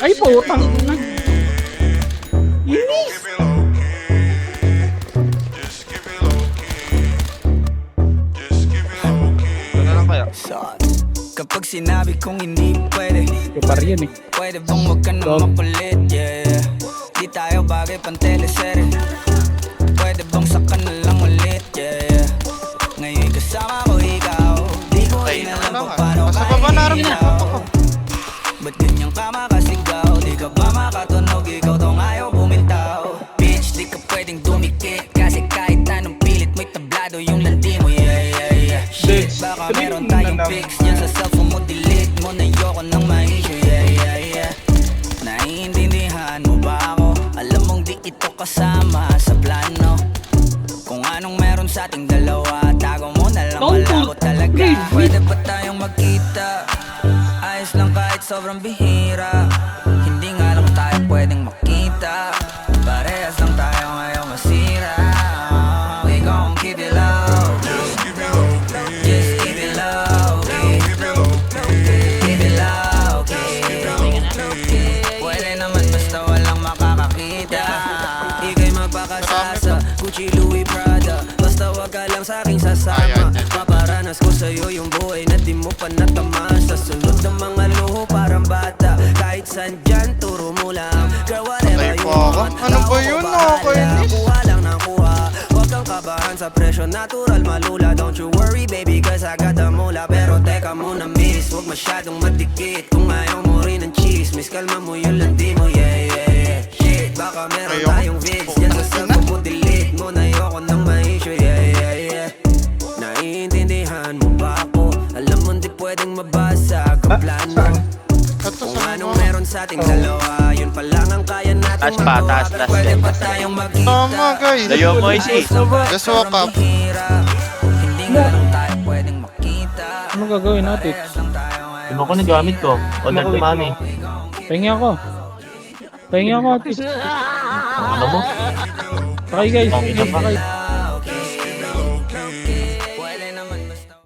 Ay, putang ina. Inis! Ano lang kaya? Kapag sinabi kong hindi pwede, Kapar yan eh. pwede bang wag ka na makulit, yeah. Di tayo bagay pang teleserye. Pwede bang saka na lang ulit, yeah. Ngayon kasama ko ikaw, di ko inalam kung paano Nasa baba narinig ako. ba't ganyan ka makasigaw? Di ka ba makatunog? Ikaw tong ayaw bumintaw. Bitch, di ka pwedeng dumikit, kasi kahit anong pilit mo'y tablado yung landi mo, yeah, yeah, yeah. Shit, baka meron tayong pics dyan sa cellphone mo, delete mo na yoko ng ma-issue, yeah, yeah, yeah. Naiintindihan mo ba ako? Alam mong di ito kasama sa plano. Kung anong meron sa ating dalawa, tago mo na lang, wala ko talaga. Pwede ba tayong magkita? Ayos lang kahit sobrang bihira. Hindi nga lang tayo pwedeng makita. Parehas lang tayo ngayon masira. We gon' keep it low. Just keep it low. Keep it low. Pwede naman basta walang makakakita. Ika'y magpakasasa, Gucci, Louis, Prada. Basta wag ka lang sa'king sasama. Paparanas ko sa'yo yung buhay na di mo pa natamasa. Sunod ng mga luho parang bata. Kahit saan dyan, turo mo lang. Girl, whatever you want. Ano ba yun? Nakakainis. Kuha lang ng kuha. Huwag kang kabahan sa presyo, natural malula. Don't you worry baby, cause I got the mula. Pero teka muna miss, huwag masyadong madikit. Kung ayaw mo rin ng cheese, miss kalma mo yung landi mo, yeah, yeah, yeah. Shit, baka meron tayong vids. Yan sa cellphone mo, delete mo na yoko ng ma-issue, yeah, yeah, yeah. Naiintindihan mo ba ako? Alam mo di pwedeng mabasa ang plano. Kung anong meron sa ating dalawa, yun pa lang ang kaya natin magawa. Pwede pa tayong magkita. Tama guys. Layo mo isi. Just walk up. Hindi nga lang tayo pwedeng makita. Ano gagawin natin? Iba ko na gamit ko. Order to mami. Pahingi ako. Pahingi ako, atis. Ano mo? Sakay guys. Ang ina pa. Sakay.